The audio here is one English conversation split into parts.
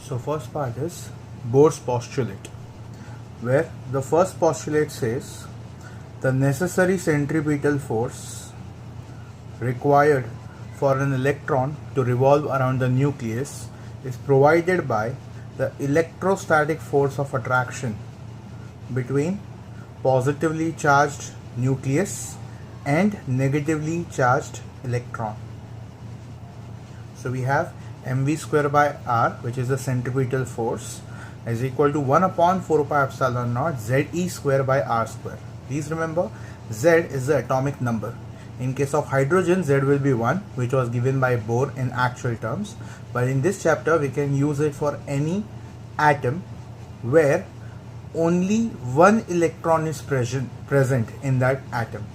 So first part is Bohr's postulate, where the first postulate says the necessary centripetal force required for an electron to revolve around the nucleus is provided by the electrostatic force of attraction between positively charged nucleus and negatively charged electron. So we have mv square by r, which is the centripetal force, is equal to 1 upon 4 pi epsilon naught ze square by r square. Please remember, z is the atomic number. In case of hydrogen, z will be 1, which was given by Bohr in actual terms, but in this chapter we can use it for any atom where only one electron is present in that atom.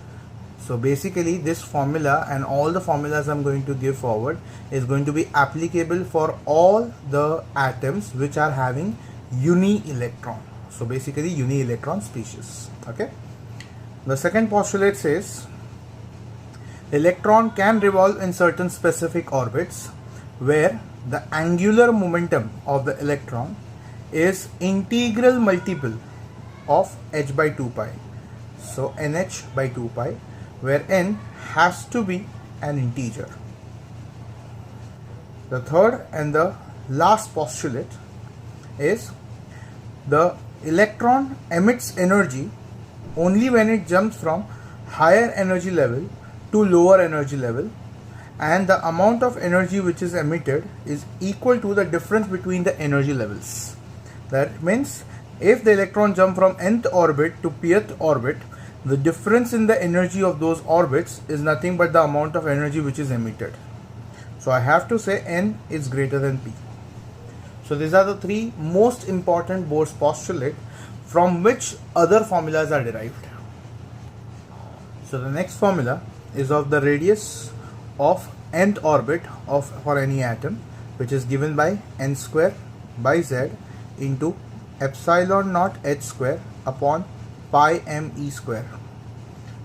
So basically this formula and all the formulas I'm going to give forward is going to be applicable for all the atoms which are having uni-electron. So basically uni-electron species. Okay. The second postulate says electron can revolve in certain specific orbits where the angular momentum of the electron is integral multiple of h by 2 pi. So nh by 2 pi, where n has to be an integer. The third and the last postulate is the electron emits energy only when it jumps from higher energy level to lower energy level, and the amount of energy which is emitted is equal to the difference between the energy levels. That means if the electron jump from nth orbit to pth orbit, the difference in the energy of those orbits is nothing but the amount of energy which is emitted. So I have to say n is greater than p. So these are the three most important Bohr's postulate from which other formulas are derived. So the next formula is of the radius of nth orbit for any atom, which is given by n square by z into epsilon naught h square upon pi me square,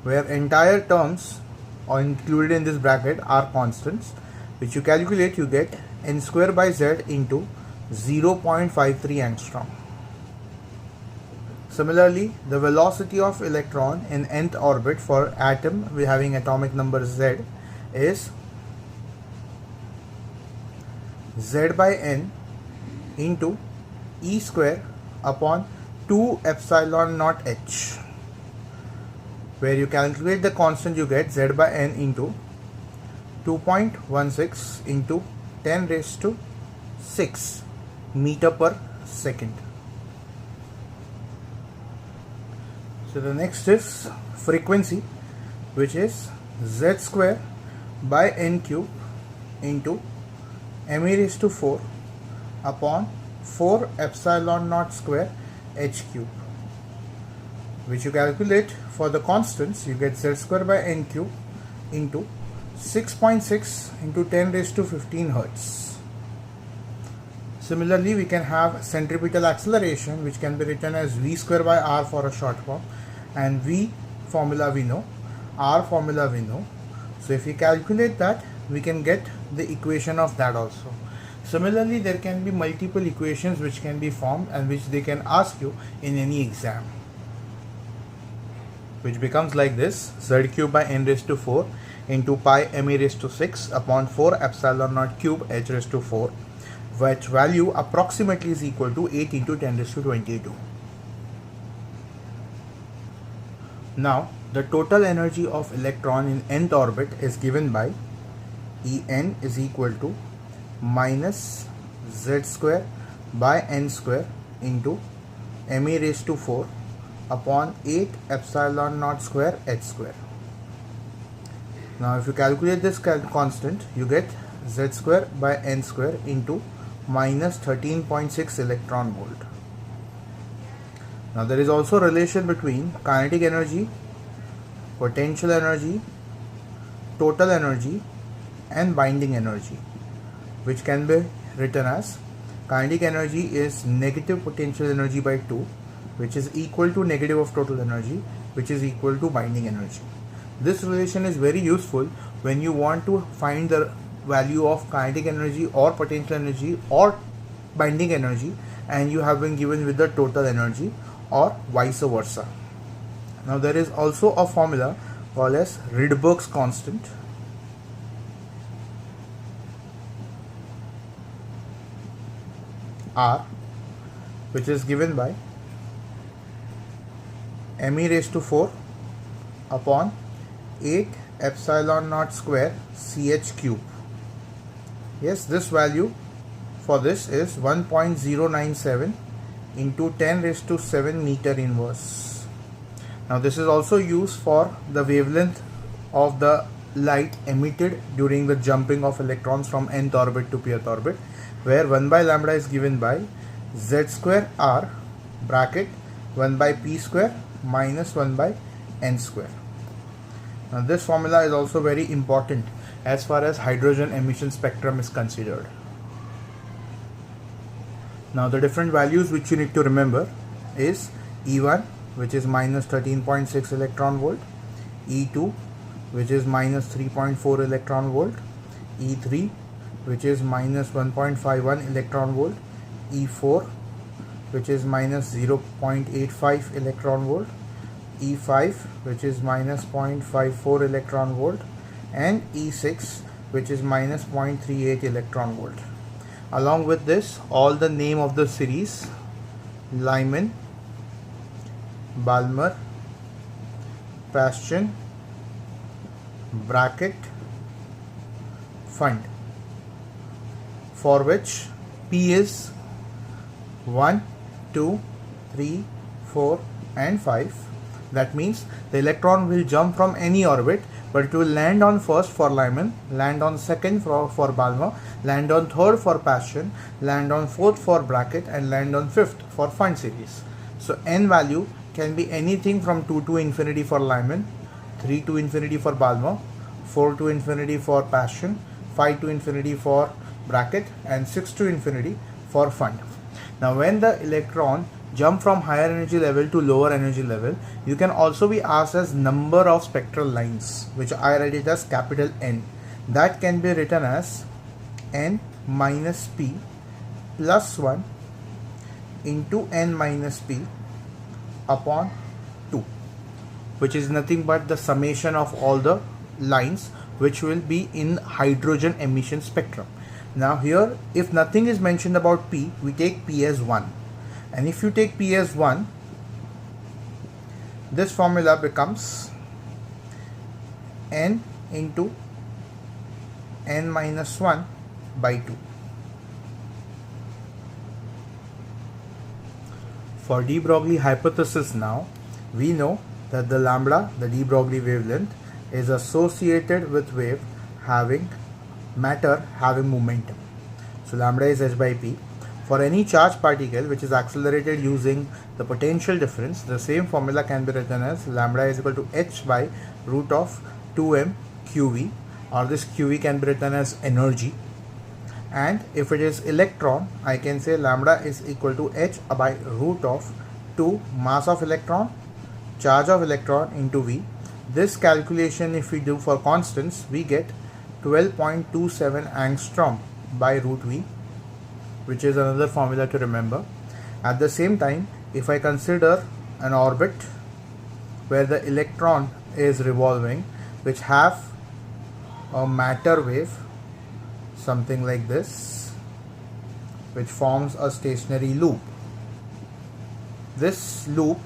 where entire terms are included in this bracket are constants, which you calculate, you get n square by z into 0.53 angstrom. Similarly, the velocity of electron in nth orbit for atom having atomic number z is z by n into e square upon 2 epsilon naught h, where you calculate the constant, you get z by n into 2.16 into 10 raised to 6 meter per second. So the next is frequency, which is z square by n cube into me raised to 4 upon 4 epsilon naught square h cube, which you calculate for the constants, you get z square by n cube into 6.6 into 10 raised to 15 hertz. Similarly, we can have centripetal acceleration, which can be written as v square by r for a short form, and v formula we know, r formula we know. So if we calculate that, we can get the equation of that also. Similarly, there can be multiple equations which can be formed and which they can ask you in any exam, which becomes like this: z cube by n raised to 4 into pi me raised to 6 upon 4 epsilon naught cube h raised to 4, which value approximately is equal to 8 into 10 raised to 22. Now, the total energy of electron in nth orbit is given by En is equal to minus z square by n square into me raised to 4 upon 8 epsilon naught square h square. Now if you calculate this constant, you get z square by n square into minus 13.6 electron volt. Now there is also a relation between kinetic energy, potential energy, total energy and binding energy, which can be written as kinetic energy is negative potential energy by 2, which is equal to negative of total energy, which is equal to binding energy. This relation is very useful when you want to find the value of kinetic energy or potential energy or binding energy and you have been given with the total energy, or vice versa. Now there is also a formula called as Rydberg's constant, R, which is given by me raised to 4 upon 8 epsilon naught square Ch cube. Yes, this value for this is 1.097 into 10 raised to 7 meter inverse. Now this is also used for the wavelength of the light emitted during the jumping of electrons from nth orbit to pth orbit, where 1 by lambda is given by z square r bracket 1 by p square minus 1 by n square. Now this formula is also very important as far as hydrogen emission spectrum is considered. Now the different values which you need to remember is E1, which is minus 13.6 electron volt, E2, which is minus 3.4 electron volt, E3, which is minus 1.51 electron volt, E4, which is minus 0.85 electron volt, E5, which is minus 0.54 electron volt, and E6, which is minus 0.38 electron volt. Along with this, all the name of the series: Lyman, Balmer, Paschen, Brackett, Pfund, for which P is 1, 2, 3, 4 and 5. That means the electron will jump from any orbit, but it will land on first for Lyman, land on second for Balmer, land on third for Paschen, land on fourth for Brackett, and land on fifth for Pfund series. So n value can be anything from 2 to infinity for Lyman, 3 to infinity for Balmer, 4 to infinity for Paschen, 5 to infinity for Brackett, and 6 to infinity for Pfund. Now when the electron jump from higher energy level to lower energy level, you can also be asked as number of spectral lines, which I write it as capital N. That can be written as n minus p plus 1 into n minus p upon 2, which is nothing but the summation of all the lines which will be in hydrogen emission spectrum. Now here, if nothing is mentioned about p, we take p as 1. And if you take p as 1, this formula becomes n into n minus 1 by 2. For de Broglie hypothesis now, we know that the lambda, the de Broglie wavelength, is associated with wave having matter having momentum. So lambda is h by p. For any charged particle which is accelerated using the potential difference, the same formula can be written as lambda is equal to h by root of 2m qv, or this qv can be written as energy. And if it is electron, I can say lambda is equal to h by root of 2 mass of electron, charge of electron into v. This calculation, if we do for constants, we get 12.27 angstrom by root v, which is another formula to remember. At the same time, if I consider an orbit where the electron is revolving, which have a matter wave, something like this, which forms a stationary loop. This loop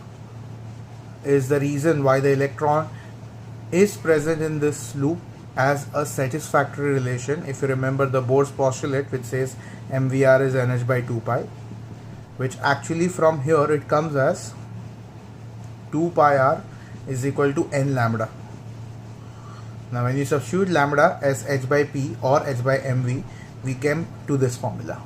is the reason why the electron is present in this loop as a satisfactory relation. If you remember the Bohr's postulate, which says mvr is nh by 2 pi, which actually from here it comes as 2 pi r is equal to n lambda. Now when you substitute lambda as h by p or h by mv, we came to this formula.